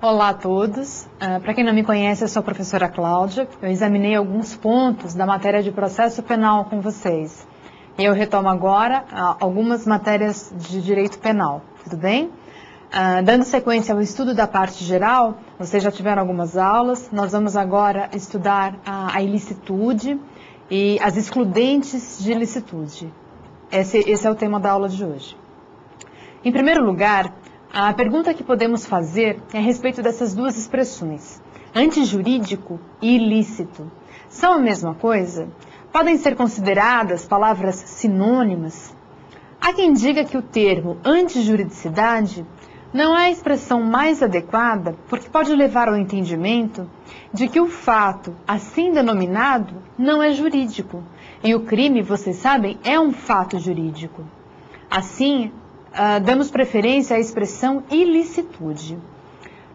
Olá a todos. Para quem não me conhece, eu sou a professora Cláudia. Eu examinei alguns pontos da matéria de processo penal com vocês. Eu retomo agora algumas matérias de direito penal, tudo bem? Dando sequência ao estudo da parte geral, vocês já tiveram algumas aulas. Nós vamos agora estudar a ilicitude e as excludentes de ilicitude. Esse é o tema da aula de hoje. Em primeiro lugar, a pergunta que podemos fazer é a respeito dessas duas expressões, antijurídico e ilícito. São a mesma coisa? Podem ser consideradas palavras sinônimas? Há quem diga que o termo antijuridicidade não é a expressão mais adequada porque pode levar ao entendimento de que o fato assim denominado não é jurídico e o crime, vocês sabem, é um fato jurídico. Assim, damos preferência à expressão ilicitude.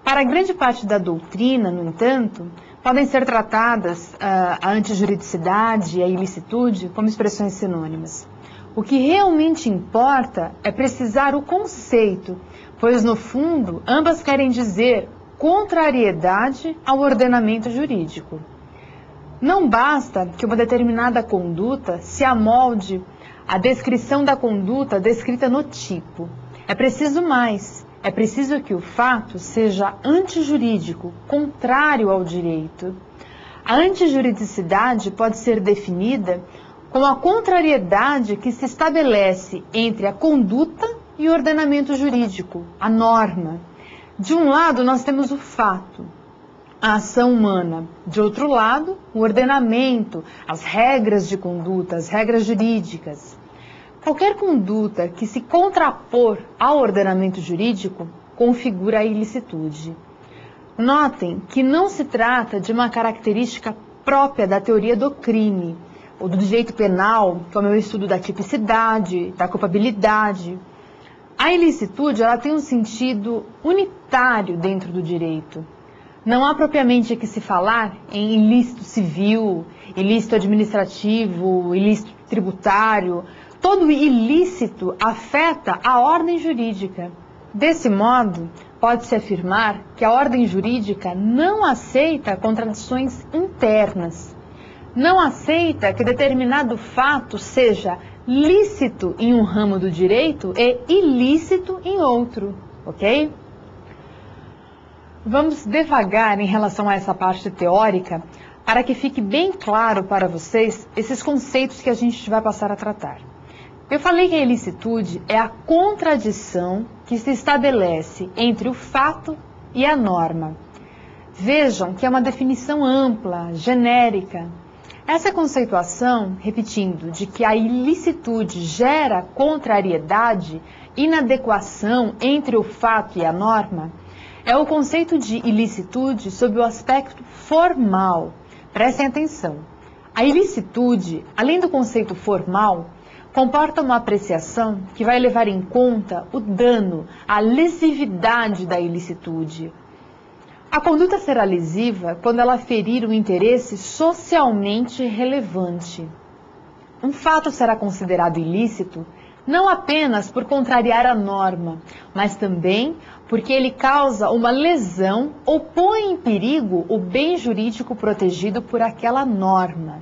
Para a grande parte da doutrina, no entanto, podem ser tratadas a antijuridicidade e a ilicitude como expressões sinônimas. O que realmente importa é precisar o conceito, pois, no fundo, ambas querem dizer contrariedade ao ordenamento jurídico. Não basta que uma determinada conduta se amolde à descrição da conduta descrita no tipo. É preciso mais. É preciso que o fato seja antijurídico, contrário ao direito. A antijuridicidade pode ser definida como a contrariedade que se estabelece entre a conduta e o ordenamento jurídico, a norma. De um lado, nós temos o fato, a ação humana. De outro lado, o ordenamento, as regras de conduta, as regras jurídicas. Qualquer conduta que se contrapor ao ordenamento jurídico configura a ilicitude. Notem que não se trata de uma característica própria da teoria do crime, ou do direito penal, como é o estudo da tipicidade, da culpabilidade. A ilicitude ela tem um sentido unitário dentro do direito. Não há propriamente que se falar em ilícito civil, ilícito administrativo, ilícito tributário. Todo ilícito afeta a ordem jurídica. Desse modo, pode-se afirmar que a ordem jurídica não aceita contradições internas. Não aceita que determinado fato seja lícito em um ramo do direito e ilícito em outro, ok? Vamos devagar em relação a essa parte teórica, para que fique bem claro para vocês esses conceitos que a gente vai passar a tratar. Eu falei que a ilicitude é a contradição que se estabelece entre o fato e a norma. Vejam que é uma definição ampla, genérica. Essa conceituação, repetindo, de que a ilicitude gera contrariedade, inadequação entre o fato e a norma, é o conceito de ilicitude sob o aspecto formal. Prestem atenção. A ilicitude, além do conceito formal, comporta uma apreciação que vai levar em conta o dano, a lesividade da ilicitude. A conduta será lesiva quando ela ferir um interesse socialmente relevante. Um fato será considerado ilícito não apenas por contrariar a norma, mas também porque ele causa uma lesão ou põe em perigo o bem jurídico protegido por aquela norma.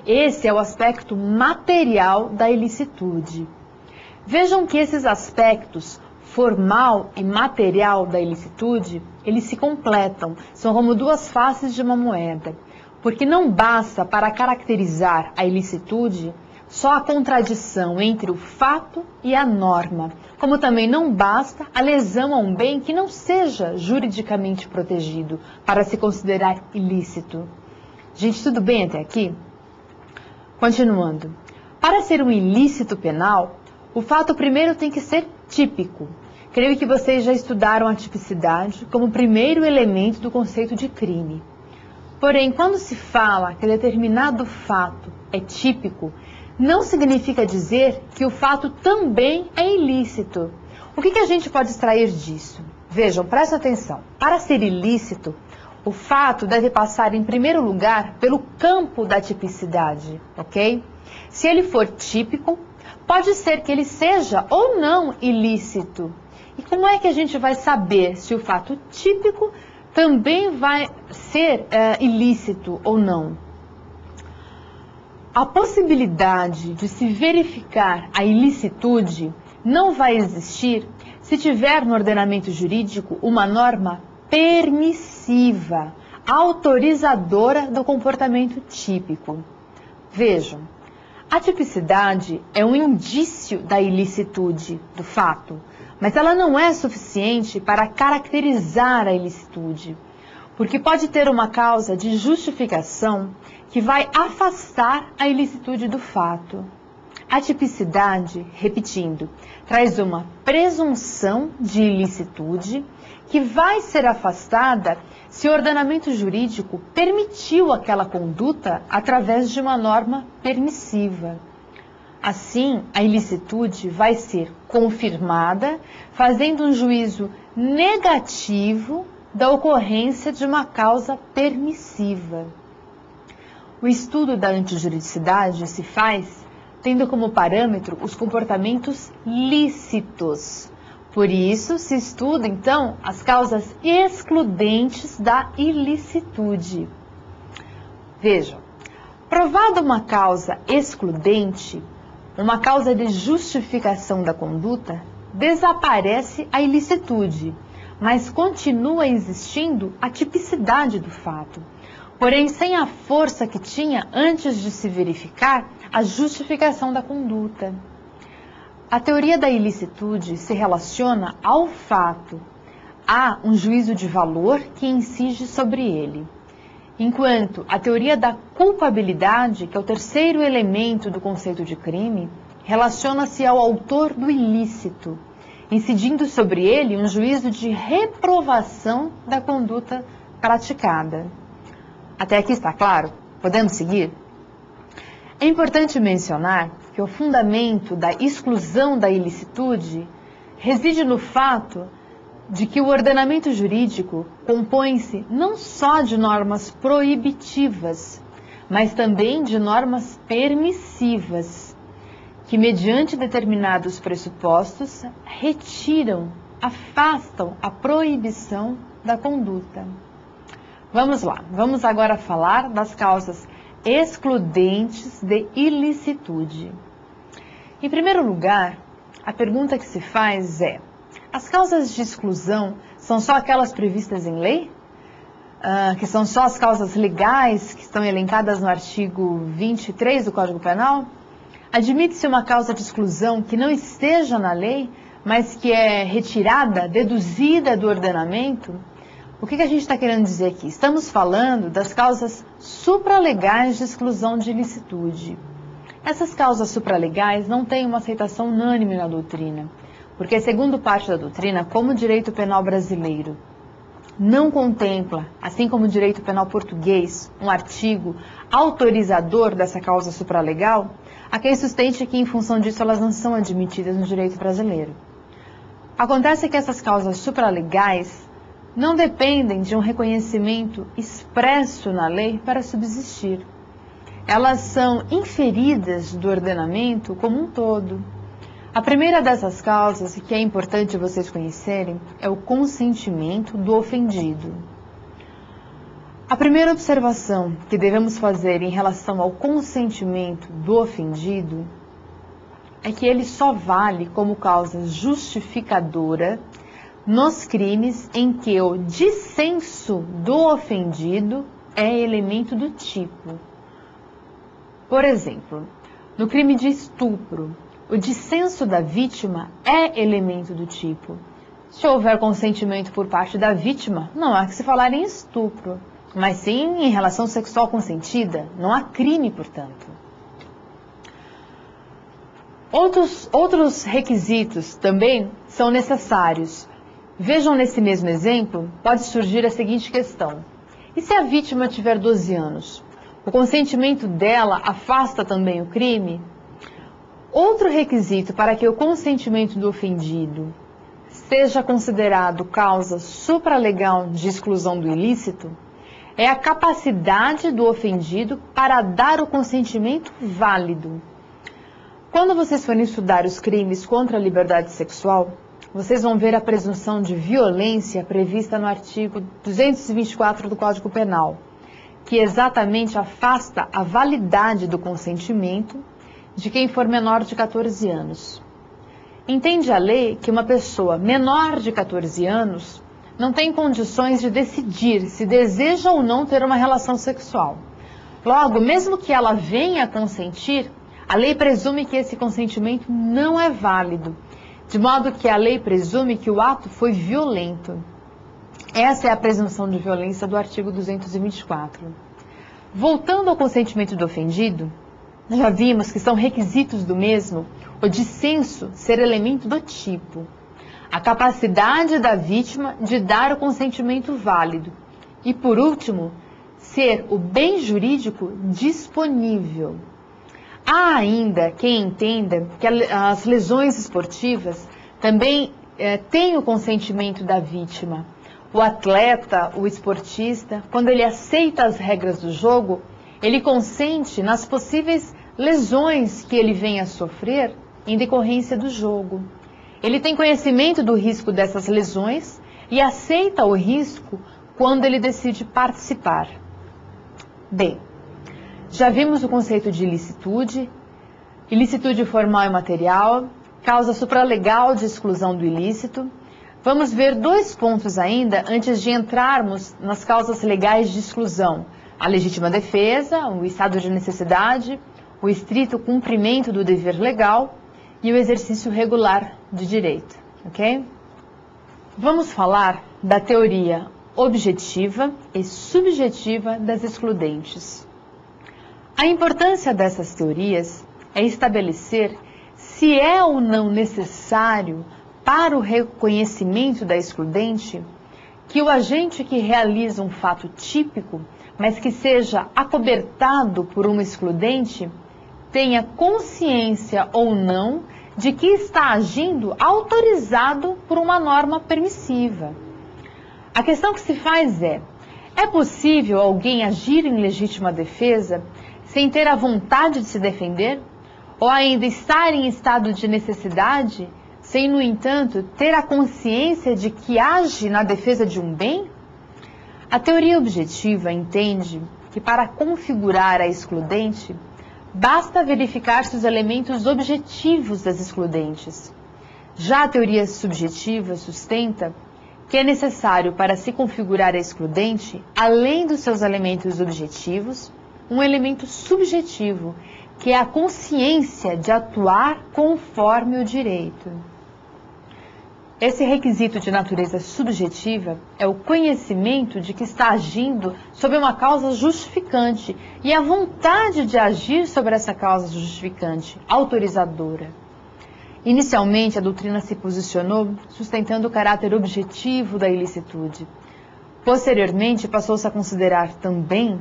Esse é o aspecto material da ilicitude. Vejam que esses aspectos, formal e material da ilicitude, eles se completam, são como duas faces de uma moeda, porque não basta para caracterizar a ilicitude só a contradição entre o fato e a norma, como também não basta a lesão a um bem que não seja juridicamente protegido para se considerar ilícito. Gente, tudo bem até aqui? Continuando. Para ser um ilícito penal, o fato primeiro tem que ser típico. Creio que vocês já estudaram a tipicidade como primeiro elemento do conceito de crime. Porém, quando se fala que determinado fato é típico, não significa dizer que o fato também é ilícito. O que a gente pode extrair disso? Vejam, prestem atenção. Para ser ilícito, o fato deve passar em primeiro lugar pelo campo da tipicidade, ok? Se ele for típico, pode ser que ele seja ou não ilícito. E como é que a gente vai saber se o fato típico também vai ser ilícito ou não? A possibilidade de se verificar a ilicitude não vai existir se tiver no ordenamento jurídico uma norma permissiva, autorizadora do comportamento típico. Vejam, a tipicidade é um indício da ilicitude do fato, mas ela não é suficiente para caracterizar a ilicitude, porque pode ter uma causa de justificação que vai afastar a ilicitude do fato. A tipicidade, repetindo, traz uma presunção de ilicitude que vai ser afastada se o ordenamento jurídico permitiu aquela conduta através de uma norma permissiva. Assim, a ilicitude vai ser confirmada, fazendo um juízo negativo da ocorrência de uma causa permissiva. O estudo da antijuridicidade se faz tendo como parâmetro os comportamentos lícitos. Por isso, se estuda, então, as causas excludentes da ilicitude. Vejam, provada uma causa excludente, uma causa de justificação da conduta, desaparece a ilicitude, mas continua existindo a tipicidade do fato, porém sem a força que tinha antes de se verificar a justificação da conduta. A teoria da ilicitude se relaciona ao fato. Há um juízo de valor que incide sobre ele. Enquanto a teoria da culpabilidade, que é o terceiro elemento do conceito de crime, relaciona-se ao autor do ilícito, incidindo sobre ele um juízo de reprovação da conduta praticada. Até aqui está claro? Podemos seguir? É importante mencionar que o fundamento da exclusão da ilicitude reside no fato de que o ordenamento jurídico compõe-se não só de normas proibitivas, mas também de normas permissivas, que, mediante determinados pressupostos, retiram, afastam a proibição da conduta. Vamos lá, vamos agora falar das causas excludentes de ilicitude. Em primeiro lugar, a pergunta que se faz é: as causas de exclusão são só aquelas previstas em lei? Que são só as causas legais que estão elencadas no artigo 23 do Código Penal? Admite-se uma causa de exclusão que não esteja na lei, mas que é retirada, deduzida do ordenamento? O que a gente está querendo dizer aqui? Estamos falando das causas supralegais de exclusão de ilicitude. Essas causas supralegais não têm uma aceitação unânime na doutrina, porque, segundo parte da doutrina, como o direito penal brasileiro não contempla, assim como o direito penal português, um artigo autorizador dessa causa supralegal, há quem sustente que, em função disso, elas não são admitidas no direito brasileiro. Acontece que essas causas supralegais não dependem de um reconhecimento expresso na lei para subsistir. Elas são inferidas do ordenamento como um todo. A primeira dessas causas, que é importante vocês conhecerem, é o consentimento do ofendido. A primeira observação que devemos fazer em relação ao consentimento do ofendido é que ele só vale como causa justificadora nos crimes em que o dissenso do ofendido é elemento do tipo. Por exemplo, no crime de estupro, o dissenso da vítima é elemento do tipo. Se houver consentimento por parte da vítima, não há que se falar em estupro, mas sim em relação sexual consentida, não há crime, portanto. Outros requisitos também são necessários. Vejam nesse mesmo exemplo, pode surgir a seguinte questão: e se a vítima tiver 12 anos? O consentimento dela afasta também o crime? Outro requisito para que o consentimento do ofendido seja considerado causa supralegal de exclusão do ilícito é a capacidade do ofendido para dar o consentimento válido. Quando vocês forem estudar os crimes contra a liberdade sexual, vocês vão ver a presunção de violência prevista no artigo 224 do Código Penal, que exatamente afasta a validade do consentimento de quem for menor de 14 anos. Entende a lei que uma pessoa menor de 14 anos não tem condições de decidir se deseja ou não ter uma relação sexual. Logo, mesmo que ela venha a consentir, a lei presume que esse consentimento não é válido, de modo que a lei presume que o ato foi violento. Essa é a presunção de violência do artigo 224. Voltando ao consentimento do ofendido, já vimos que são requisitos do mesmo o dissenso ser elemento do tipo, a capacidade da vítima de dar o consentimento válido e, por último, ser o bem jurídico disponível. Há ainda quem entenda que as lesões esportivas também têm o consentimento da vítima. O atleta, o esportista, quando ele aceita as regras do jogo, ele consente nas possíveis lesões que ele venha a sofrer em decorrência do jogo. Ele tem conhecimento do risco dessas lesões e aceita o risco quando ele decide participar. Bem, já vimos o conceito de ilicitude formal e material, causa supralegal de exclusão do ilícito. Vamos ver dois pontos ainda antes de entrarmos nas causas legais de exclusão: a legítima defesa, o estado de necessidade, o estrito cumprimento do dever legal e o exercício regular de direito, ok? Vamos falar da teoria objetiva e subjetiva das excludentes. A importância dessas teorias é estabelecer se é ou não necessário para o reconhecimento da excludente que o agente que realiza um fato típico, mas que seja acobertado por uma excludente, tenha consciência ou não de que está agindo autorizado por uma norma permissiva. A questão que se faz é possível alguém agir em legítima defesa sem ter a vontade de se defender? Ou ainda estar em estado de necessidade, sem, no entanto, ter a consciência de que age na defesa de um bem? A teoria objetiva entende que para configurar a excludente, basta verificar-se os elementos objetivos das excludentes. Já a teoria subjetiva sustenta que é necessário para se configurar a excludente, além dos seus elementos objetivos, um elemento subjetivo, que é a consciência de atuar conforme o direito. Esse requisito de natureza subjetiva é o conhecimento de que está agindo sob uma causa justificante e a vontade de agir sobre essa causa justificante, autorizadora. Inicialmente, a doutrina se posicionou sustentando o caráter objetivo da ilicitude. Posteriormente, passou-se a considerar também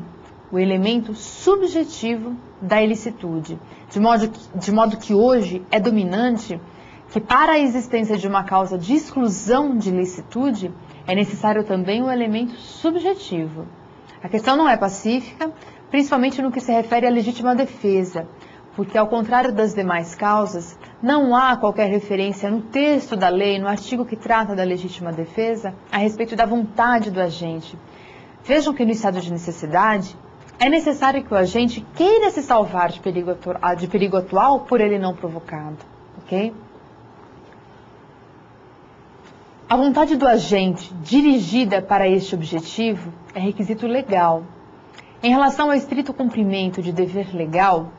o elemento subjetivo da ilicitude, de modo que hoje é dominante que para a existência de uma causa de exclusão de ilicitude é necessário também o elemento subjetivo. A questão não é pacífica, principalmente no que se refere à legítima defesa, porque ao contrário das demais causas, não há qualquer referência no texto da lei, no artigo que trata da legítima defesa, a respeito da vontade do agente. Vejam que no estado de necessidade, é necessário que o agente queira se salvar de perigo atual por ele não provocado, ok? A vontade do agente dirigida para este objetivo é requisito legal. Em relação ao estrito cumprimento de dever legal,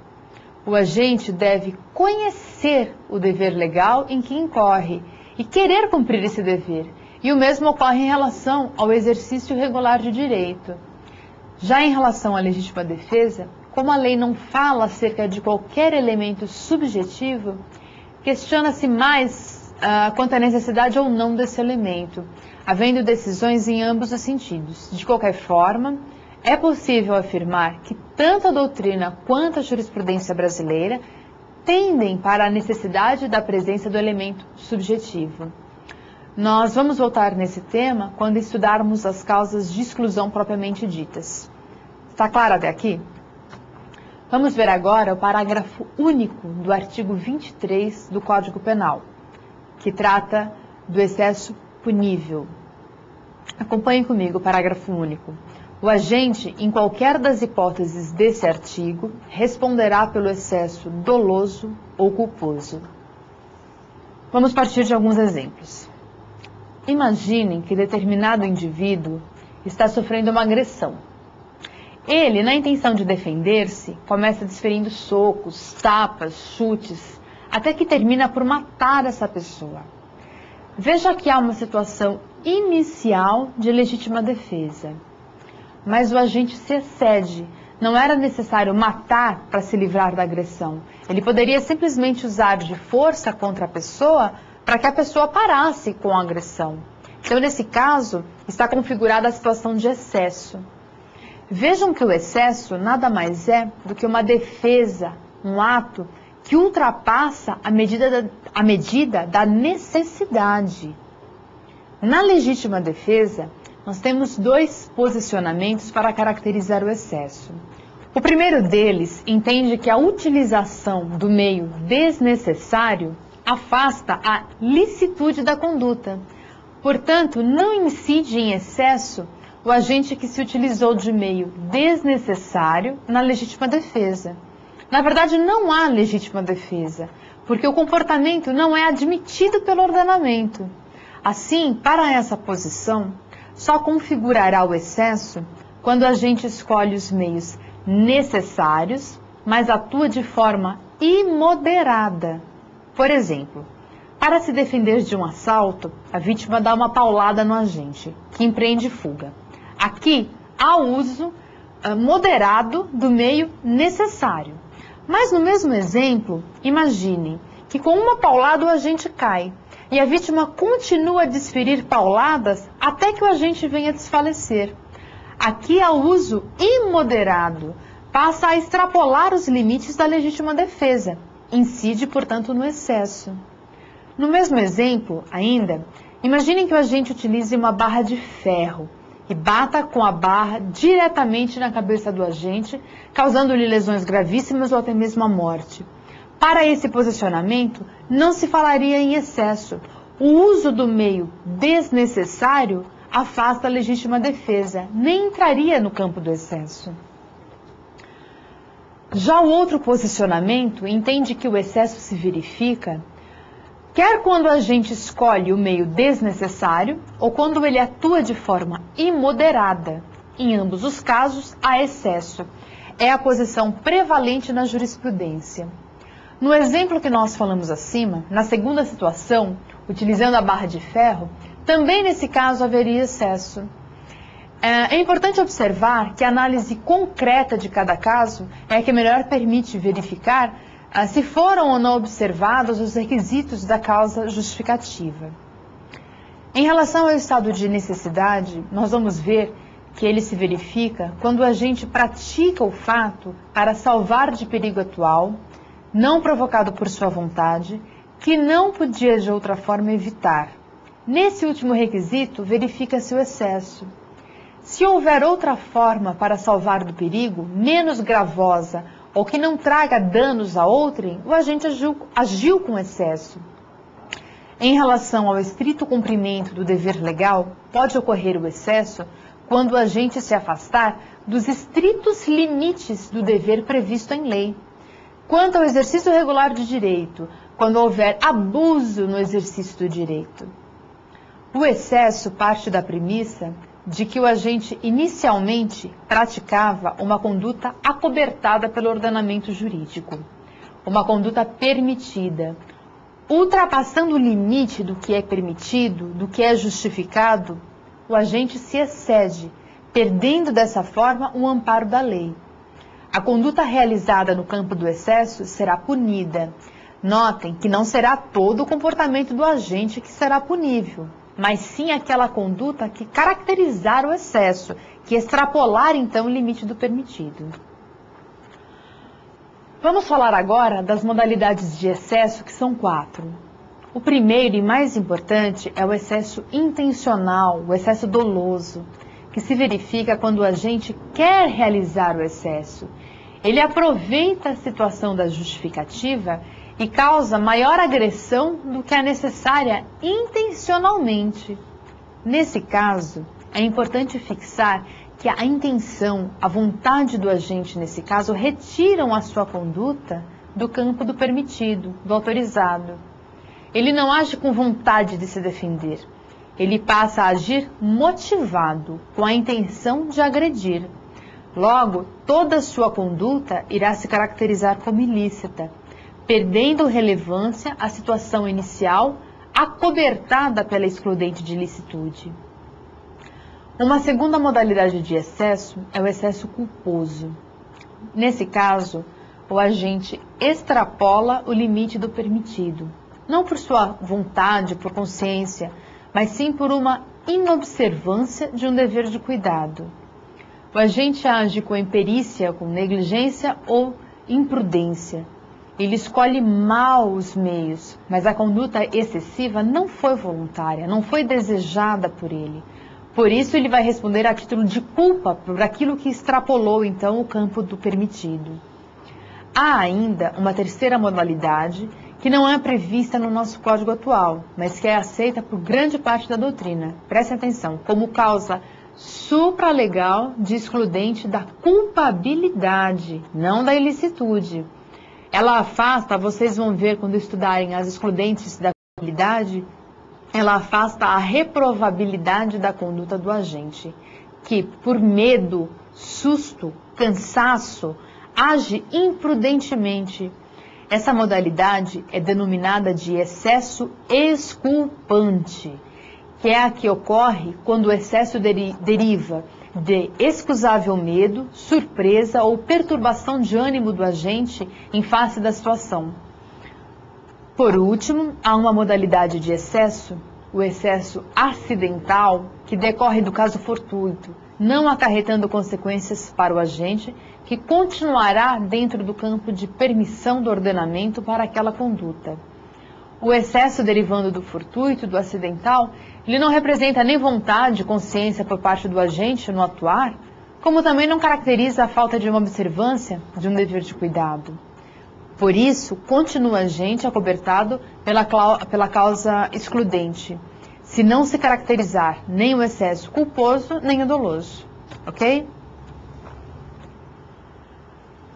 o agente deve conhecer o dever legal em que incorre e querer cumprir esse dever. E o mesmo ocorre em relação ao exercício regular de direito. Já em relação à legítima defesa, como a lei não fala acerca de qualquer elemento subjetivo, questiona-se mais quanto à necessidade ou não desse elemento, havendo decisões em ambos os sentidos. De qualquer forma, é possível afirmar que tanto a doutrina quanto a jurisprudência brasileira tendem para a necessidade da presença do elemento subjetivo. Nós vamos voltar nesse tema quando estudarmos as causas de exclusão propriamente ditas. Está claro até aqui? Vamos ver agora o parágrafo único do artigo 23 do Código Penal, que trata do excesso punível. Acompanhe comigo o parágrafo único. O agente, em qualquer das hipóteses desse artigo, responderá pelo excesso doloso ou culposo. Vamos partir de alguns exemplos. Imaginem que determinado indivíduo está sofrendo uma agressão. Ele, na intenção de defender-se, começa desferindo socos, tapas, chutes, até que termina por matar essa pessoa. Veja que há uma situação inicial de legítima defesa. Mas o agente se excede. Não era necessário matar para se livrar da agressão. Ele poderia simplesmente usar de força contra a pessoa para que a pessoa parasse com a agressão. Então, nesse caso, está configurada a situação de excesso. Vejam que o excesso nada mais é do que uma defesa, um ato que ultrapassa a medida da necessidade. Na legítima defesa, nós temos dois posicionamentos para caracterizar o excesso. O primeiro deles entende que a utilização do meio desnecessário afasta a licitude da conduta. Portanto, não incide em excesso o agente que se utilizou de meio desnecessário na legítima defesa. Na verdade, não há legítima defesa, porque o comportamento não é admitido pelo ordenamento. Assim, para essa posição, só configurará o excesso quando o agente escolhe os meios necessários, mas atua de forma imoderada. Por exemplo, para se defender de um assalto, a vítima dá uma paulada no agente, que empreende fuga. Aqui, há o uso moderado do meio necessário. Mas no mesmo exemplo, imaginem que com uma paulada o agente cai e a vítima continua a desferir pauladas até que o agente venha desfalecer. Aqui há o uso imoderado, passa a extrapolar os limites da legítima defesa, incide, portanto, no excesso. No mesmo exemplo, ainda, imaginem que o agente utilize uma barra de ferro e bata com a barra diretamente na cabeça do agente, causando-lhe lesões gravíssimas ou até mesmo a morte. Para esse posicionamento, não se falaria em excesso. O uso do meio desnecessário afasta a legítima defesa, nem entraria no campo do excesso. Já o outro posicionamento entende que o excesso se verifica quer quando o agente escolhe o meio desnecessário ou quando ele atua de forma imoderada. Em ambos os casos, há excesso. É a posição prevalente na jurisprudência. No exemplo que nós falamos acima, na segunda situação, utilizando a barra de ferro, também nesse caso haveria excesso. É importante observar que a análise concreta de cada caso é a que melhor permite verificar se foram ou não observados os requisitos da causa justificativa. Em relação ao estado de necessidade, nós vamos ver que ele se verifica quando o agente pratica o fato para salvar de perigo atual, não provocado por sua vontade, que não podia de outra forma evitar. Nesse último requisito, verifica-se o excesso. Se houver outra forma para salvar do perigo, menos gravosa ou que não traga danos a outrem, o agente agiu com excesso. Em relação ao estrito cumprimento do dever legal, pode ocorrer o excesso quando o agente se afastar dos estritos limites do dever previsto em lei. Quanto ao exercício regular de direito, quando houver abuso no exercício do direito. O excesso parte da premissa de que o agente inicialmente praticava uma conduta acobertada pelo ordenamento jurídico, uma conduta permitida. Ultrapassando o limite do que é permitido, do que é justificado, o agente se excede, perdendo dessa forma o amparo da lei. A conduta realizada no campo do excesso será punida. Notem que não será todo o comportamento do agente que será punível, mas sim aquela conduta que caracterizar o excesso, que extrapolar então o limite do permitido. Vamos falar agora das modalidades de excesso, que são 4. O primeiro e mais importante é o excesso intencional, o excesso doloso, que se verifica quando o agente quer realizar o excesso. Ele aproveita a situação da justificativa e causa maior agressão do que a necessária intencionalmente. Nesse caso, é importante fixar que a intenção, a vontade do agente, nesse caso, retiram a sua conduta do campo do permitido, do autorizado. Ele não age com vontade de se defender. Ele passa a agir motivado, com a intenção de agredir. Logo, toda a sua conduta irá se caracterizar como ilícita, perdendo relevância à situação inicial acobertada pela excludente de ilicitude. Uma segunda modalidade de excesso é o excesso culposo. Nesse caso, o agente extrapola o limite do permitido, não por sua vontade, por consciência, mas sim por uma inobservância de um dever de cuidado. O agente age com imperícia, com negligência ou imprudência. Ele escolhe mal os meios, mas a conduta excessiva não foi voluntária, não foi desejada por ele. Por isso, ele vai responder a título de culpa por aquilo que extrapolou, então, o campo do permitido. Há ainda uma terceira modalidade que não é prevista no nosso código atual, mas que é aceita por grande parte da doutrina. Prestem atenção, como causa supralegal de excludente da culpabilidade, não da ilicitude. Ela afasta, vocês vão ver quando estudarem as excludentes da culpabilidade, ela afasta a reprovabilidade da conduta do agente, que por medo, susto, cansaço, age imprudentemente. Essa modalidade é denominada de excesso exculpante, que é a que ocorre quando o excesso deriva de excusável medo, surpresa ou perturbação de ânimo do agente em face da situação. Por último, há uma modalidade de excesso, o excesso acidental, que decorre do caso fortuito, não acarretando consequências para o agente, que continuará dentro do campo de permissão do ordenamento para aquela conduta. O excesso derivando do fortuito, do acidental, ele não representa nem vontade, consciência por parte do agente no atuar, como também não caracteriza a falta de uma observância de um dever de cuidado. Por isso, continua o agente acobertado pela causa excludente, se não se caracterizar nem o excesso culposo, nem o doloso. Ok?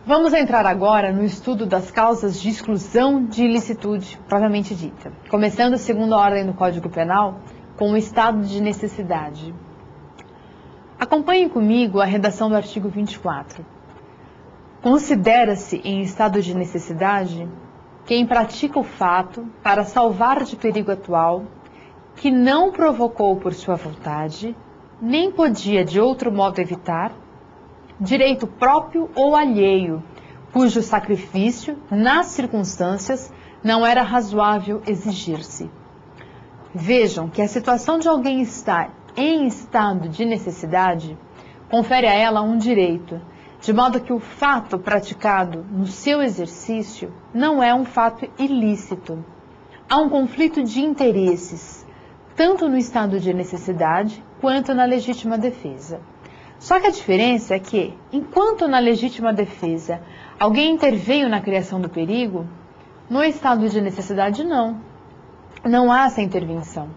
Vamos entrar agora no estudo das causas de exclusão de ilicitude, propriamente dita, começando segundo a ordem do Código Penal, com o estado de necessidade. Acompanhem comigo a redação do artigo 24. Considera-se em estado de necessidade quem pratica o fato para salvar de perigo atual, que não provocou por sua vontade, nem podia de outro modo evitar, direito próprio ou alheio, cujo sacrifício, nas circunstâncias, não era razoável exigir-se. Vejam que a situação de alguém estar em estado de necessidade confere a ela um direito, de modo que o fato praticado no seu exercício não é um fato ilícito. Há um conflito de interesses, tanto no estado de necessidade quanto na legítima defesa. Só que a diferença é que, enquanto na legítima defesa alguém interveio na criação do perigo, no estado de necessidade não há essa intervenção.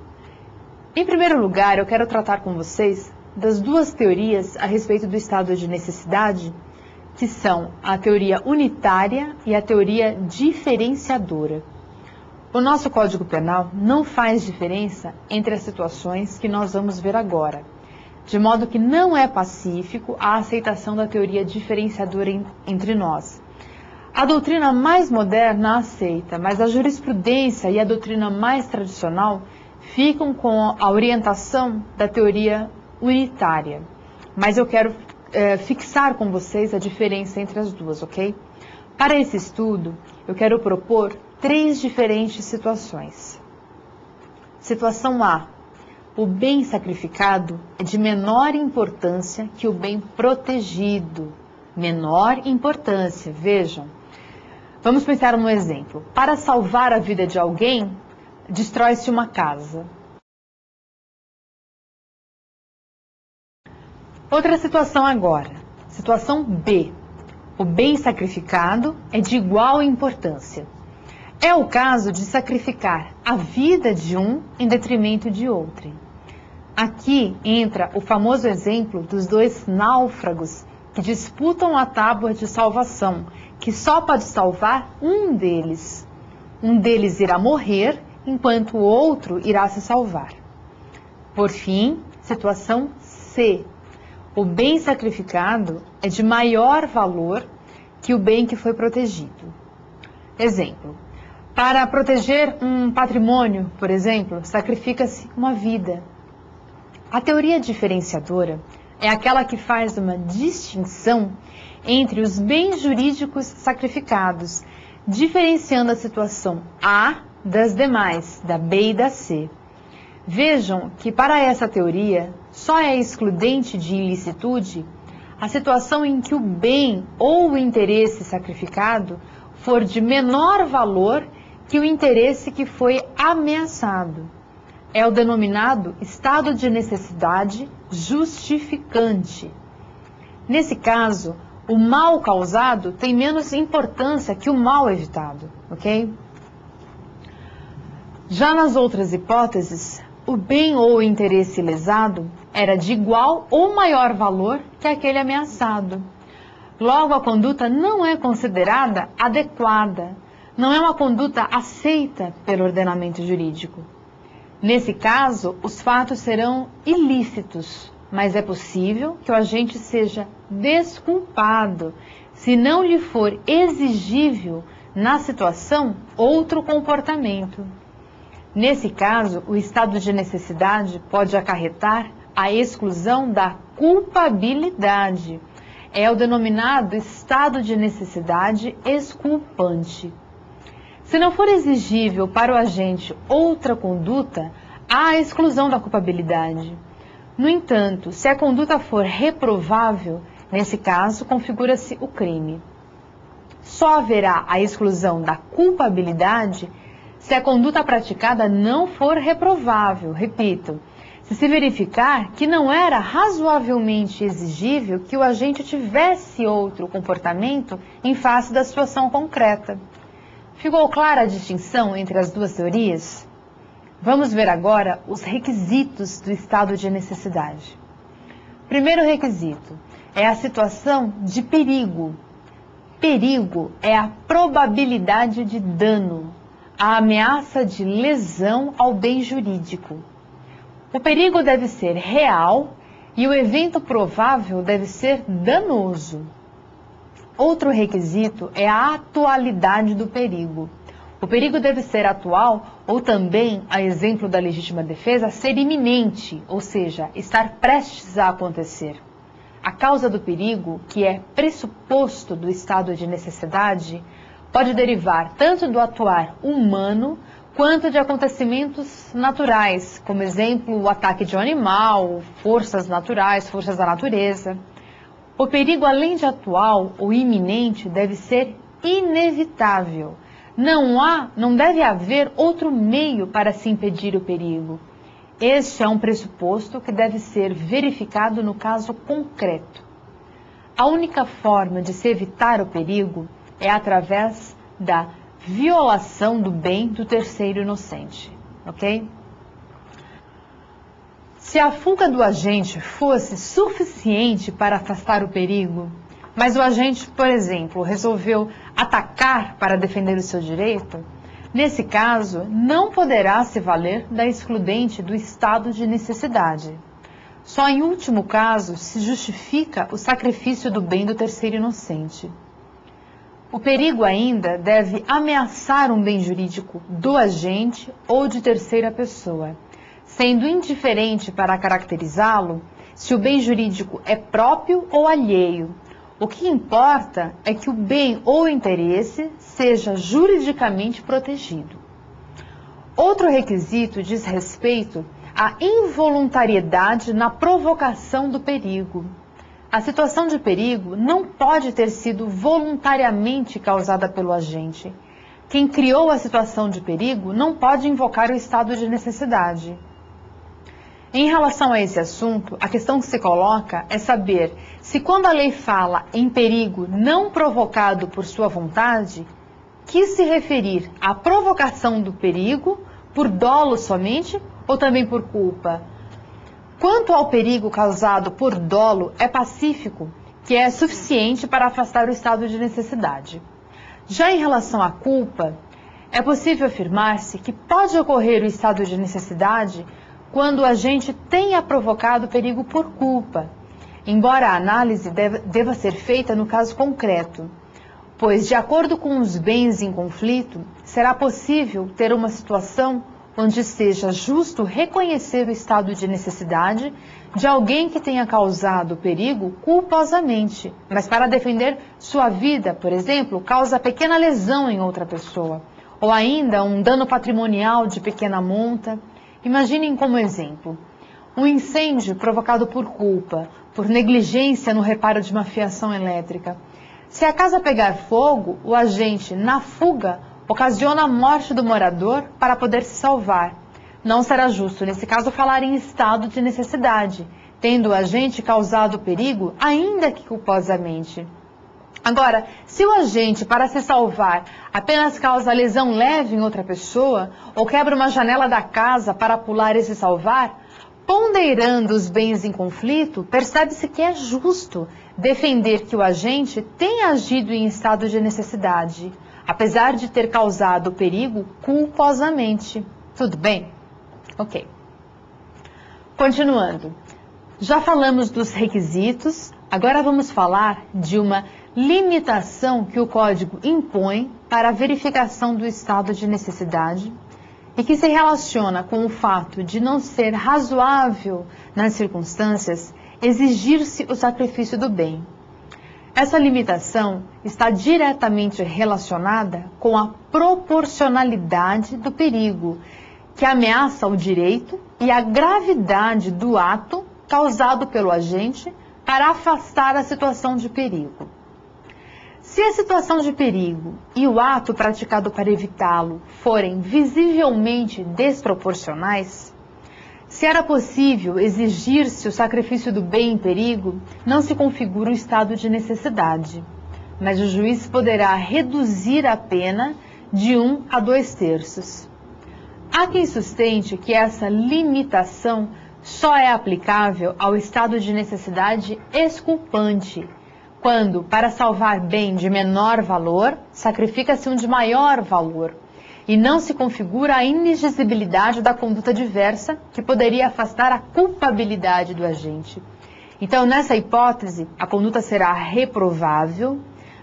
Em primeiro lugar, eu quero tratar com vocês das duas teorias a respeito do estado de necessidade, que são a teoria unitária e a teoria diferenciadora. O nosso Código Penal não faz diferença entre as situações que nós vamos ver agora, de modo que não é pacífico a aceitação da teoria diferenciadora entre nós. A doutrina mais moderna aceita, mas a jurisprudência e a doutrina mais tradicional ficam com a orientação da teoria unitária. Mas eu quero fixar com vocês a diferença entre as duas, ok? Para esse estudo, eu quero propor 3 diferentes situações. Situação A. O bem sacrificado é de menor importância que o bem protegido. Menor importância, vejam. Vamos pensar num exemplo. Para salvar a vida de alguém, destrói-se uma casa. Outra situação agora. Situação B. O bem sacrificado é de igual importância. É o caso de sacrificar a vida de um em detrimento de outrem. Aqui entra o famoso exemplo dos dois náufragos que disputam a tábua de salvação, que só pode salvar um deles. Um deles irá morrer, enquanto o outro irá se salvar. Por fim, situação C. O bem sacrificado é de maior valor que o bem que foi protegido. Exemplo: para proteger um patrimônio, por exemplo, sacrifica-se uma vida. A teoria diferenciadora é aquela que faz uma distinção entre os bens jurídicos sacrificados, diferenciando a situação A das demais, da B e da C. Vejam que para essa teoria só é excludente de ilicitude a situação em que o bem ou o interesse sacrificado for de menor valor que o interesse que foi ameaçado. É o denominado estado de necessidade justificante. Nesse caso, o mal causado tem menos importância que o mal evitado, ok? Já nas outras hipóteses, o bem ou o interesse lesado era de igual ou maior valor que aquele ameaçado. Logo, a conduta não é considerada adequada, não é uma conduta aceita pelo ordenamento jurídico. Nesse caso, os fatos serão ilícitos, mas é possível que o agente seja desculpado se não lhe for exigível, na situação, outro comportamento. Nesse caso, o estado de necessidade pode acarretar a exclusão da culpabilidade. É o denominado estado de necessidade exculpante. Se não for exigível para o agente outra conduta, há a exclusão da culpabilidade. No entanto, se a conduta for reprovável, nesse caso, configura-se o crime. Só haverá a exclusão da culpabilidade se a conduta praticada não for reprovável, repito, se verificar que não era razoavelmente exigível que o agente tivesse outro comportamento em face da situação concreta. Ficou clara a distinção entre as duas teorias? Vamos ver agora os requisitos do estado de necessidade. Primeiro requisito é a situação de perigo. Perigo é a probabilidade de dano, a ameaça de lesão ao bem jurídico. O perigo deve ser real e o evento provável deve ser danoso. Outro requisito é a atualidade do perigo. O perigo deve ser atual ou também, a exemplo da legítima defesa, ser iminente, ou seja, estar prestes a acontecer. A causa do perigo, que é pressuposto do estado de necessidade, pode derivar tanto do atuar humano quanto de acontecimentos naturais, como exemplo, o ataque de um animal, forças naturais, forças da natureza. O perigo, além de atual ou iminente, deve ser inevitável. Não deve haver outro meio para se impedir o perigo. Este é um pressuposto que deve ser verificado no caso concreto. A única forma de se evitar o perigo é através da violação do bem do terceiro inocente, ok? Se a fuga do agente fosse suficiente para afastar o perigo, mas o agente, por exemplo, resolveu atacar para defender o seu direito, nesse caso, não poderá se valer da excludente do estado de necessidade. Só em último caso se justifica o sacrifício do bem do terceiro inocente. O perigo ainda deve ameaçar um bem jurídico do agente ou de terceira pessoa, sendo indiferente para caracterizá-lo se o bem jurídico é próprio ou alheio. O que importa é que o bem ou interesse seja juridicamente protegido. Outro requisito diz respeito à involuntariedade na provocação do perigo. A situação de perigo não pode ter sido voluntariamente causada pelo agente. Quem criou a situação de perigo não pode invocar o estado de necessidade. Em relação a esse assunto, a questão que se coloca é saber se quando a lei fala em perigo não provocado por sua vontade, quis se referir à provocação do perigo por dolo somente ou também por culpa. Quanto ao perigo causado por dolo, é pacífico, que é suficiente para afastar o estado de necessidade. Já em relação à culpa, é possível afirmar-se que pode ocorrer o estado de necessidade quando o agente tenha provocado perigo por culpa, embora a análise deva ser feita no caso concreto, pois, de acordo com os bens em conflito, será possível ter uma situação onde seja justo reconhecer o estado de necessidade de alguém que tenha causado perigo culposamente, mas para defender sua vida, por exemplo, causa pequena lesão em outra pessoa, ou ainda um dano patrimonial de pequena monta. Imaginem como exemplo, um incêndio provocado por culpa, por negligência no reparo de uma fiação elétrica. Se a casa pegar fogo, o agente, na fuga, ocasiona a morte do morador para poder se salvar. Não será justo, nesse caso, falar em estado de necessidade, tendo o agente causado perigo, ainda que culposamente. Agora, se o agente, para se salvar, apenas causa lesão leve em outra pessoa, ou quebra uma janela da casa para pular e se salvar, ponderando os bens em conflito, percebe-se que é justo defender que o agente tenha agido em estado de necessidade, apesar de ter causado perigo culposamente. Tudo bem? Ok. Continuando. Já falamos dos requisitos, agora vamos falar de uma limitação que o Código impõe para a verificação do estado de necessidade e que se relaciona com o fato de não ser razoável nas circunstâncias exigir-se o sacrifício do bem. Essa limitação está diretamente relacionada com a proporcionalidade do perigo, que ameaça o direito, e a gravidade do ato causado pelo agente para afastar a situação de perigo. Se a situação de perigo e o ato praticado para evitá-lo forem visivelmente desproporcionais, se era possível exigir-se o sacrifício do bem em perigo, não se configura um estado de necessidade, mas o juiz poderá reduzir a pena de 1 a 2/3. Há quem sustente que essa limitação só é aplicável ao estado de necessidade exculpante, quando, para salvar bem de menor valor, sacrifica-se um de maior valor, e não se configura a inexigibilidade da conduta diversa que poderia afastar a culpabilidade do agente. Então, nessa hipótese, a conduta será reprovável,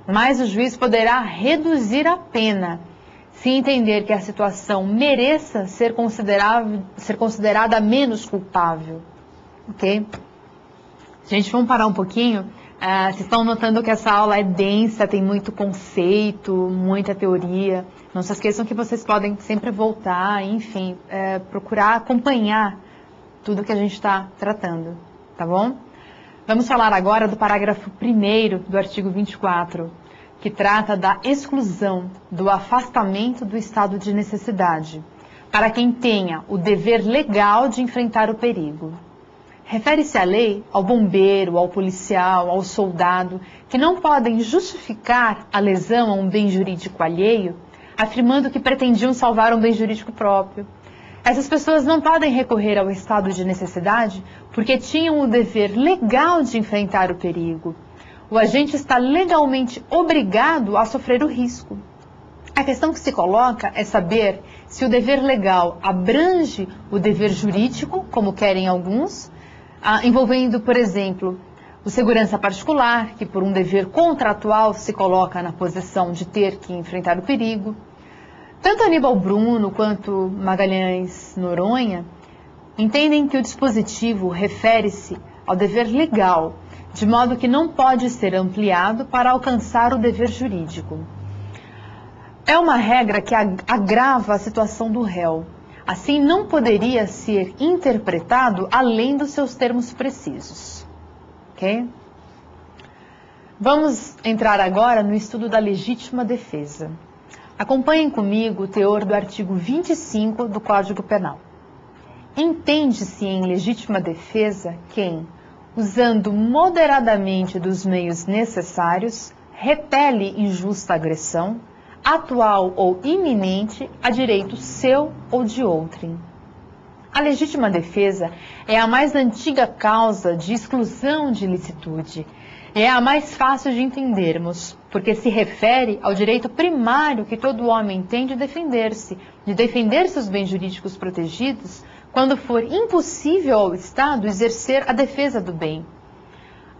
mas o juiz poderá reduzir a pena, se entender que a situação mereça ser considerada menos culpável. Ok? Gente, vamos parar um pouquinho. Vocês estão notando que essa aula é densa, tem muito conceito, muita teoria. Não se esqueçam que vocês podem sempre voltar, enfim, procurar acompanhar tudo que a gente está tratando, tá bom? Vamos falar agora do parágrafo 1º do artigo 24, que trata da exclusão do afastamento do estado de necessidade, para quem tenha o dever legal de enfrentar o perigo. Refere-se a lei ao bombeiro, ao policial, ao soldado, que não podem justificar a lesão a um bem jurídico alheio, afirmando que pretendiam salvar um bem jurídico próprio. Essas pessoas não podem recorrer ao estado de necessidade porque tinham o dever legal de enfrentar o perigo. O agente está legalmente obrigado a sofrer o risco. A questão que se coloca é saber se o dever legal abrange o dever jurídico, como querem alguns, envolvendo, por exemplo, o segurança particular, que por um dever contratual se coloca na posição de ter que enfrentar o perigo. Tanto Aníbal Bruno quanto Magalhães Noronha entendem que o dispositivo refere-se ao dever legal, de modo que não pode ser ampliado para alcançar o dever jurídico. É uma regra que agrava a situação do réu. Assim, não poderia ser interpretado além dos seus termos precisos. Ok? Vamos entrar agora no estudo da legítima defesa. Acompanhem comigo o teor do artigo 25 do Código Penal. Entende-se em legítima defesa quem, usando moderadamente dos meios necessários, repele injusta agressão, atual ou iminente, a direito seu ou de outrem. A legítima defesa é a mais antiga causa de exclusão de ilicitude. É a mais fácil de entendermos, porque se refere ao direito primário que todo homem tem de defender seus bens jurídicos protegidos, quando for impossível ao Estado exercer a defesa do bem.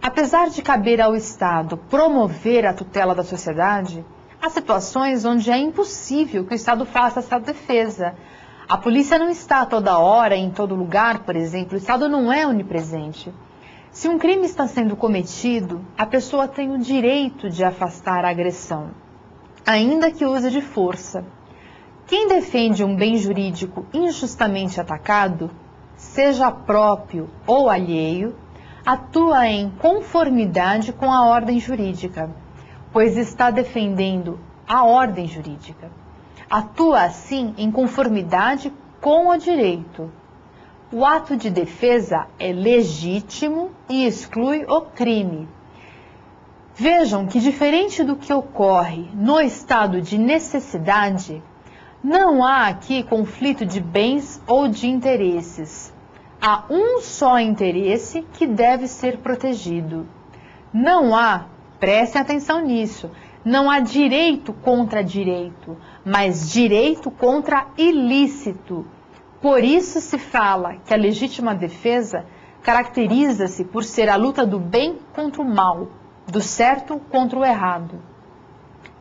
Apesar de caber ao Estado promover a tutela da sociedade, há situações onde é impossível que o Estado faça essa defesa. A polícia não está toda hora em todo lugar, por exemplo, o Estado não é onipresente. Se um crime está sendo cometido, a pessoa tem o direito de afastar a agressão, ainda que use de força. Quem defende um bem jurídico injustamente atacado, seja próprio ou alheio, atua em conformidade com a ordem jurídica, pois está defendendo a ordem jurídica. Atua assim em conformidade com o direito. O ato de defesa é legítimo e exclui o crime. Vejam que, diferente do que ocorre no estado de necessidade, não há aqui conflito de bens ou de interesses. Há um só interesse que deve ser protegido. Não há, prestem atenção nisso, não há direito contra direito, mas direito contra ilícito. Por isso se fala que a legítima defesa caracteriza-se por ser a luta do bem contra o mal, do certo contra o errado.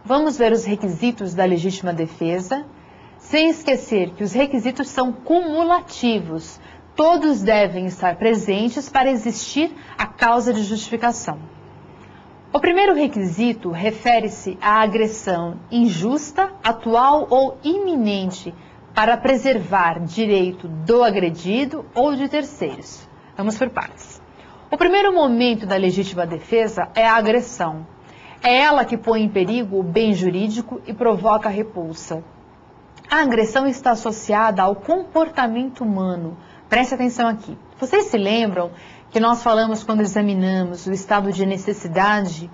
Vamos ver os requisitos da legítima defesa, sem esquecer que os requisitos são cumulativos. Todos devem estar presentes para existir a causa de justificação. O primeiro requisito refere-se à agressão injusta, atual ou iminente, para preservar direito do agredido ou de terceiros. Vamos por partes. O primeiro momento da legítima defesa é a agressão. É ela que põe em perigo o bem jurídico e provoca repulsa. A agressão está associada ao comportamento humano. Preste atenção aqui. Vocês se lembram que nós falamos quando examinamos o estado de necessidade,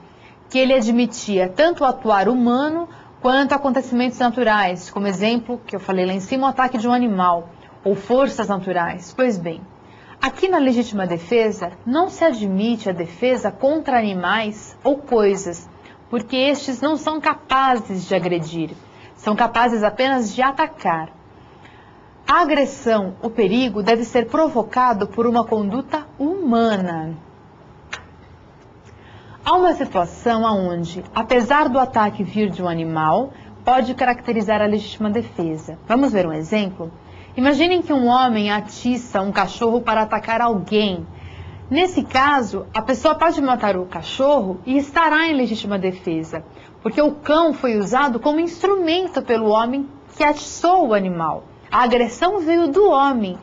que ele admitia tanto o atuar humano quanto acontecimentos naturais, como exemplo, que eu falei lá em cima, o ataque de um animal, ou forças naturais. Pois bem, aqui na legítima defesa, não se admite a defesa contra animais ou coisas, porque estes não são capazes de agredir, são capazes apenas de atacar. A agressão, o perigo, deve ser provocado por uma conduta humana. Há uma situação onde, apesar do ataque vir de um animal, pode caracterizar a legítima defesa. Vamos ver um exemplo? Imaginem que um homem atiça um cachorro para atacar alguém. Nesse caso, a pessoa pode matar o cachorro e estará em legítima defesa, porque o cão foi usado como instrumento pelo homem que atiçou o animal. A agressão veio do homem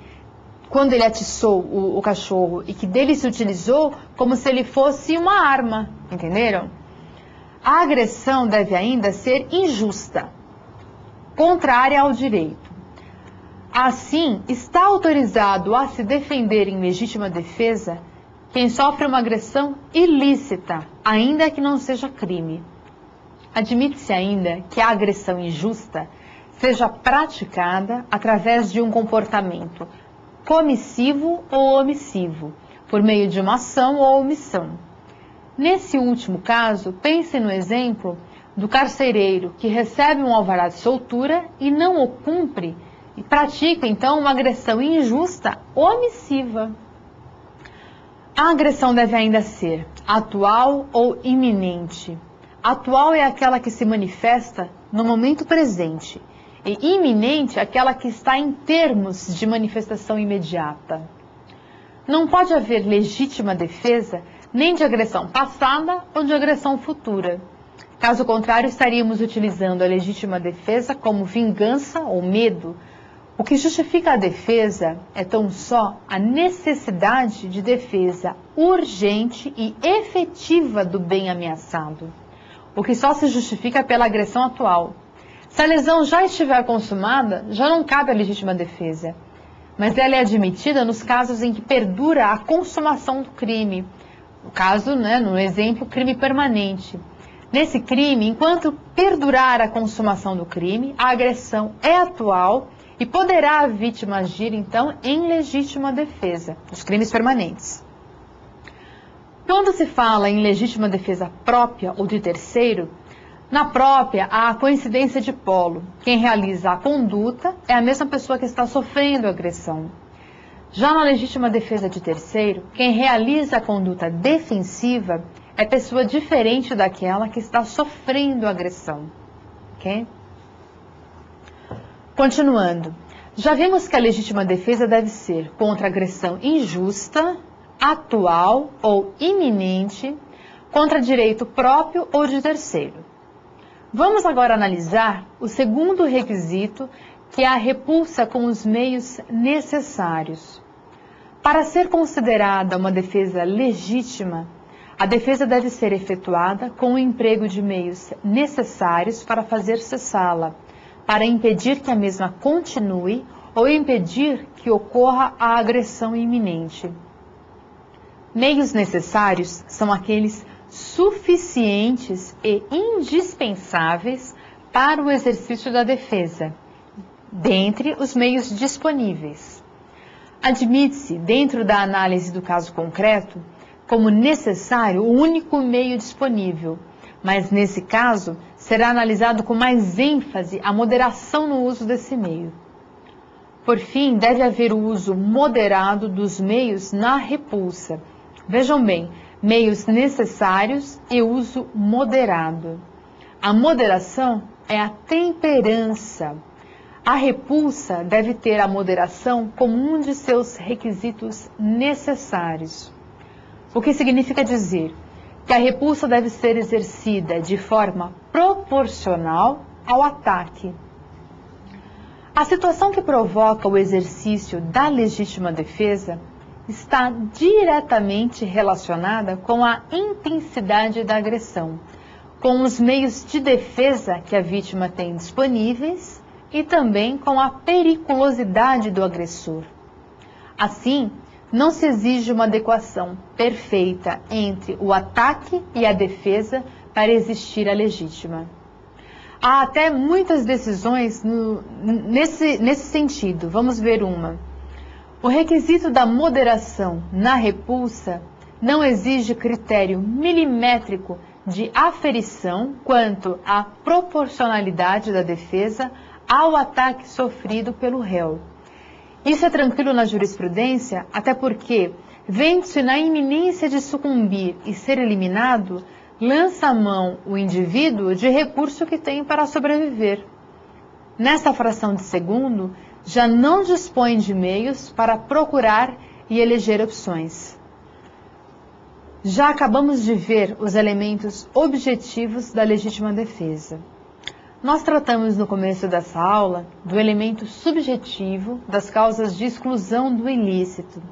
quando ele atiçou o cachorro e que dele se utilizou como se ele fosse uma arma, entenderam? A agressão deve ainda ser injusta, contrária ao direito. Assim, está autorizado a se defender em legítima defesa quem sofre uma agressão ilícita, ainda que não seja crime. Admite-se ainda que a agressão injusta seja praticada através de um comportamento comissivo ou omissivo, por meio de uma ação ou omissão. Nesse último caso, pense no exemplo do carcereiro que recebe um alvará de soltura e não o cumpre e pratica, então, uma agressão injusta omissiva. A agressão deve ainda ser atual ou iminente. Atual é aquela que se manifesta no momento presente, e iminente aquela que está em termos de manifestação imediata. Não pode haver legítima defesa nem de agressão passada ou de agressão futura. Caso contrário, estaríamos utilizando a legítima defesa como vingança ou medo. O que justifica a defesa é tão só a necessidade de defesa urgente e efetiva do bem ameaçado, o que só se justifica pela agressão atual. Se a lesão já estiver consumada, já não cabe a legítima defesa. mas ela é admitida nos casos em que perdura a consumação do crime. O caso, no exemplo, crime permanente. Nesse crime, enquanto perdurar a consumação do crime, a agressão é atual e poderá a vítima agir, então, em legítima defesa, os crimes permanentes. Quando se fala em legítima defesa própria ou de terceiro, na própria há a coincidência de polo. Quem realiza a conduta é a mesma pessoa que está sofrendo a agressão. Já na legítima defesa de terceiro, quem realiza a conduta defensiva é pessoa diferente daquela que está sofrendo a agressão. Ok? Continuando, já vimos que a legítima defesa deve ser contra agressão injusta, atual ou iminente, contra direito próprio ou de terceiro. Vamos agora analisar o segundo requisito, que é a repulsa com os meios necessários. Para ser considerada uma defesa legítima, a defesa deve ser efetuada com o emprego de meios necessários para fazer cessá-la, para impedir que a mesma continue ou impedir que ocorra a agressão iminente. Meios necessários são aqueles suficientes e indispensáveis para o exercício da defesa, dentre os meios disponíveis. Admite-se, dentro da análise do caso concreto, como necessário o único meio disponível, mas nesse caso será analisado com mais ênfase a moderação no uso desse meio. Por fim, deve haver o uso moderado dos meios na repulsa. Vejam bem, meios necessários e uso moderado. A moderação é a temperança. A repulsa deve ter a moderação como um de seus requisitos necessários. O que significa dizer que a repulsa deve ser exercida de forma proporcional ao ataque. A situação que provoca o exercício da legítima defesa está diretamente relacionada com a intensidade da agressão, com os meios de defesa que a vítima tem disponíveis e também com a periculosidade do agressor. Assim, não se exige uma adequação perfeita entre o ataque e a defesa para existir a legítima. Há até muitas decisões nesse sentido. Vamos ver uma. O requisito da moderação na repulsa não exige critério milimétrico de aferição quanto à proporcionalidade da defesa ao ataque sofrido pelo réu. Isso é tranquilo na jurisprudência, até porque, vendo-se na iminência de sucumbir e ser eliminado, lança a mão o indivíduo de recurso que tem para sobreviver. Nesta fração de segundo, já não dispõe de meios para procurar e eleger opções. Já acabamos de ver os elementos objetivos da legítima defesa. Nós tratamos no começo dessa aula do elemento subjetivo das causas de exclusão do ilícito.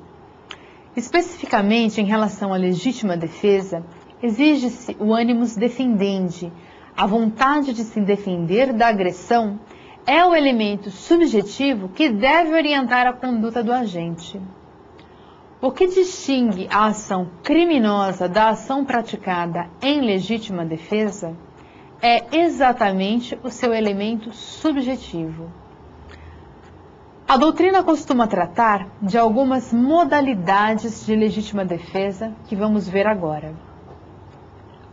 Especificamente em relação à legítima defesa, exige-se o animus defendendi, a vontade de se defender da agressão, é o elemento subjetivo que deve orientar a conduta do agente. O que distingue a ação criminosa da ação praticada em legítima defesa é exatamente o seu elemento subjetivo. A doutrina costuma tratar de algumas modalidades de legítima defesa que vamos ver agora.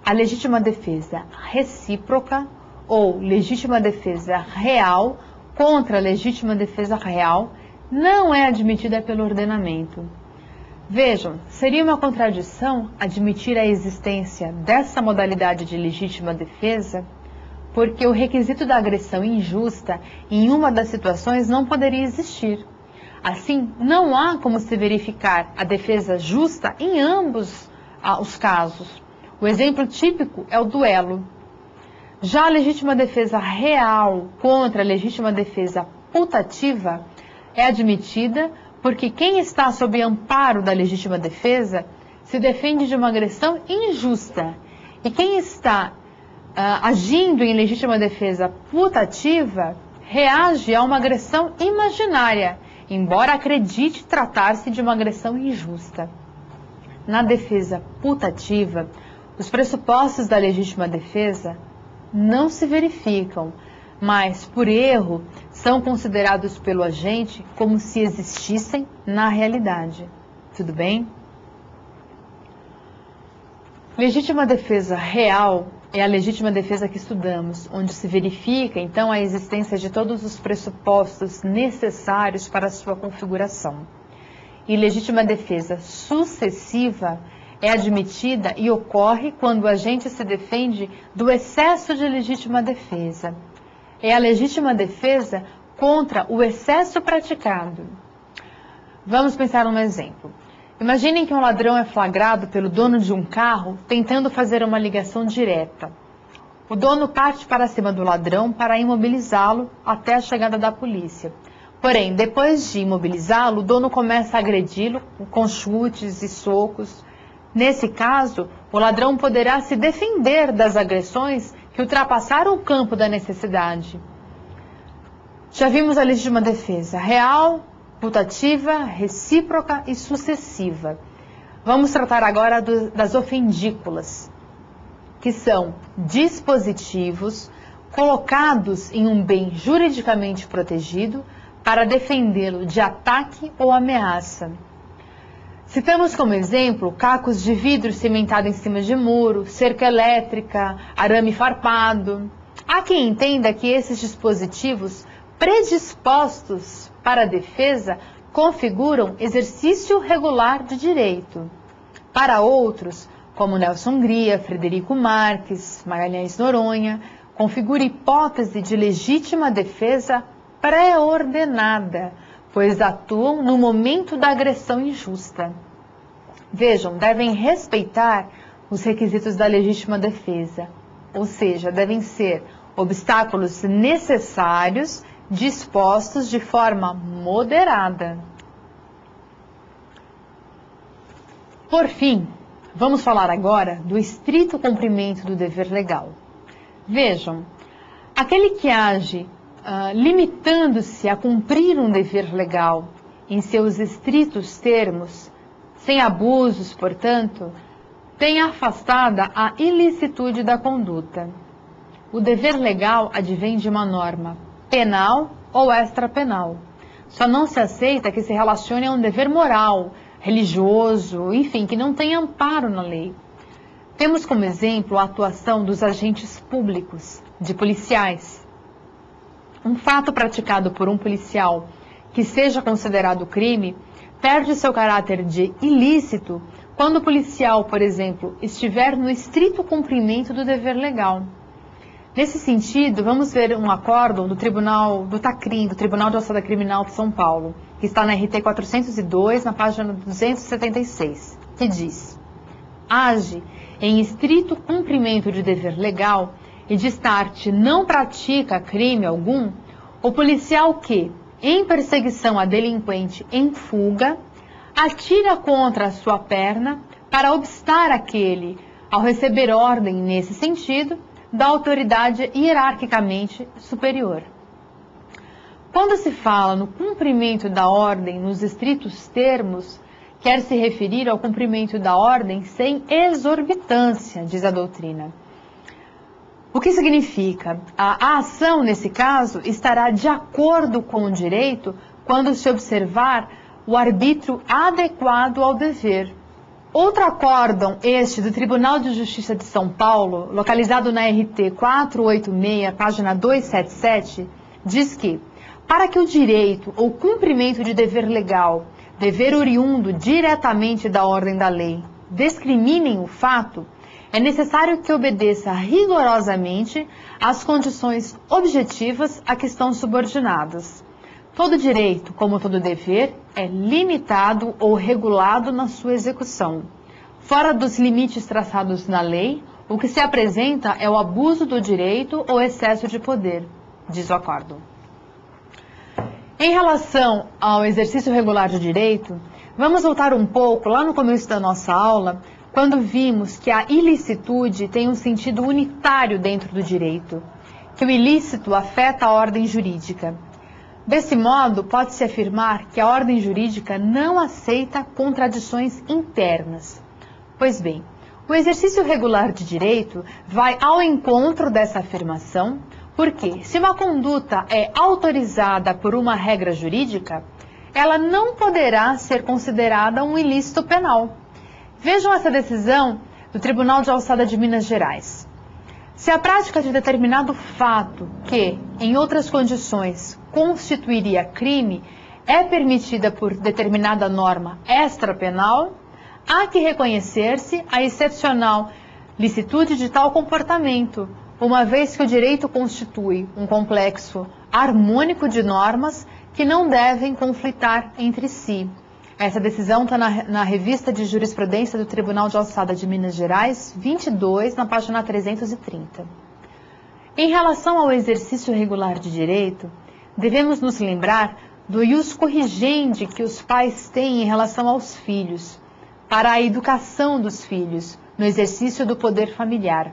A legítima defesa recíproca ou legítima defesa real contra a legítima defesa real não é admitida pelo ordenamento. Vejam, seria uma contradição admitir a existência dessa modalidade de legítima defesa, porque o requisito da agressão injusta em uma das situações não poderia existir. Assim, não há como se verificar a defesa justa em ambos os casos. O exemplo típico é o duelo. Já a legítima defesa real contra a legítima defesa putativa é admitida porque quem está sob amparo da legítima defesa se defende de uma agressão injusta. E quem está agindo em legítima defesa putativa reage a uma agressão imaginária embora acredite tratar-se de uma agressão injusta. Na defesa putativa, os pressupostos da legítima defesa não se verificam, mas, por erro, são considerados pelo agente como se existissem na realidade. Tudo bem? Legítima defesa real é a legítima defesa que estudamos, onde se verifica, então, a existência de todos os pressupostos necessários para a sua configuração. E legítima defesa sucessiva é admitida e ocorre quando o agente se defende do excesso de legítima defesa. É a legítima defesa contra o excesso praticado. Vamos pensar num exemplo. Imaginem que um ladrão é flagrado pelo dono de um carro tentando fazer uma ligação direta. O dono parte para cima do ladrão para imobilizá-lo até a chegada da polícia. Porém, depois de imobilizá-lo, o dono começa a agredi-lo com chutes e socos. Nesse caso, o ladrão poderá se defender das agressões que ultrapassaram o campo da necessidade. Já vimos a legítima defesa real, putativa, recíproca e sucessiva. Vamos tratar agora das ofendículas, que são dispositivos colocados em um bem juridicamente protegido para defendê-lo de ataque ou ameaça. Citamos como exemplo cacos de vidro cimentado em cima de muro, cerca elétrica, arame farpado. Há quem entenda que esses dispositivos predispostos para a defesa configuram exercício regular de direito. Para outros, como Nelson Hungria, Frederico Marques, Magalhães Noronha, configura hipótese de legítima defesa pré-ordenada, pois atuam no momento da agressão injusta. Vejam, devem respeitar os requisitos da legítima defesa, ou seja, devem ser obstáculos necessários dispostos de forma moderada. Por fim, vamos falar agora do estrito cumprimento do dever legal. Vejam, aquele que age limitando-se a cumprir um dever legal em seus estritos termos, sem abusos, portanto, tem afastada a ilicitude da conduta. O dever legal advém de uma norma penal ou extrapenal. Só não se aceita que se relacione a um dever moral, religioso, enfim, que não tem amparo na lei. Temos como exemplo a atuação dos agentes públicos, de policiais. Um fato praticado por um policial que seja considerado crime perde seu caráter de ilícito quando o policial, por exemplo, estiver no estrito cumprimento do dever legal. Nesse sentido, vamos ver um acórdão do Tribunal do TACRIM, do Tribunal de Alçada Criminal de São Paulo, que está na RT 402, na página 276, que diz: age em estrito cumprimento de dever legal e de start não pratica crime algum, o policial que, em perseguição a delinquente em fuga, atira contra a sua perna para obstar aquele, ao receber ordem nesse sentido, da autoridade hierarquicamente superior. Quando se fala no cumprimento da ordem nos estritos termos, quer se referir ao cumprimento da ordem sem exorbitância, diz a doutrina. O que significa? A ação, nesse caso, estará de acordo com o direito quando se observar o arbítrio adequado ao dever. Outro acórdão, este do Tribunal de Justiça de São Paulo, localizado na RT 486, página 277, diz que, para que o direito ou cumprimento de dever legal, dever oriundo diretamente da ordem da lei, discriminem o fato, é necessário que obedeça rigorosamente às condições objetivas a que estão subordinadas. Todo direito, como todo dever, é limitado ou regulado na sua execução. Fora dos limites traçados na lei, o que se apresenta é o abuso do direito ou excesso de poder, diz o acórdão. Em relação ao exercício regular de direito, vamos voltar um pouco lá no começo da nossa aula, quando vimos que a ilicitude tem um sentido unitário dentro do direito, que o ilícito afeta a ordem jurídica. Desse modo, pode-se afirmar que a ordem jurídica não aceita contradições internas. Pois bem, o exercício regular de direito vai ao encontro dessa afirmação, porque se uma conduta é autorizada por uma regra jurídica, ela não poderá ser considerada um ilícito penal. Vejam essa decisão do Tribunal de Alçada de Minas Gerais. Se a prática de determinado fato que, em outras condições, constituiria crime, é permitida por determinada norma extrapenal, há que reconhecer-se a excepcional licitude de tal comportamento, uma vez que o direito constitui um complexo harmônico de normas que não devem conflitar entre si. Essa decisão está na revista de jurisprudência do Tribunal de Alçada de Minas Gerais, 22, na página 330. Em relação ao exercício regular de direito, devemos nos lembrar do ius corrigendi que os pais têm em relação aos filhos, para a educação dos filhos, no exercício do poder familiar.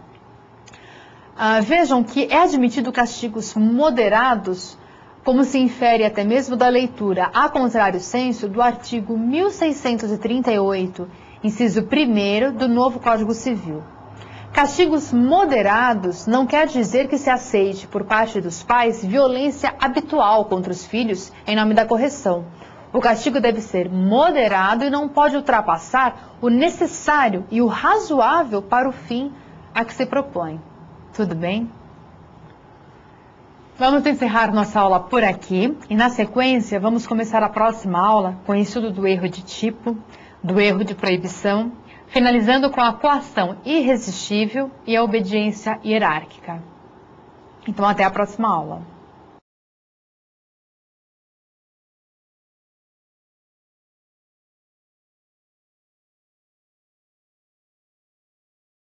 Vejam que é admitido castigos moderados, como se infere até mesmo da leitura a contrário senso do artigo 1638, inciso 1º do novo Código Civil. Castigos moderados não quer dizer que se aceite por parte dos pais violência habitual contra os filhos em nome da correção. O castigo deve ser moderado e não pode ultrapassar o necessário e o razoável para o fim a que se propõe. Tudo bem? Vamos encerrar nossa aula por aqui e, na sequência, vamos começar a próxima aula com o estudo do erro de tipo, do erro de proibição, finalizando com a coação irresistível e a obediência hierárquica. Então, até a próxima aula.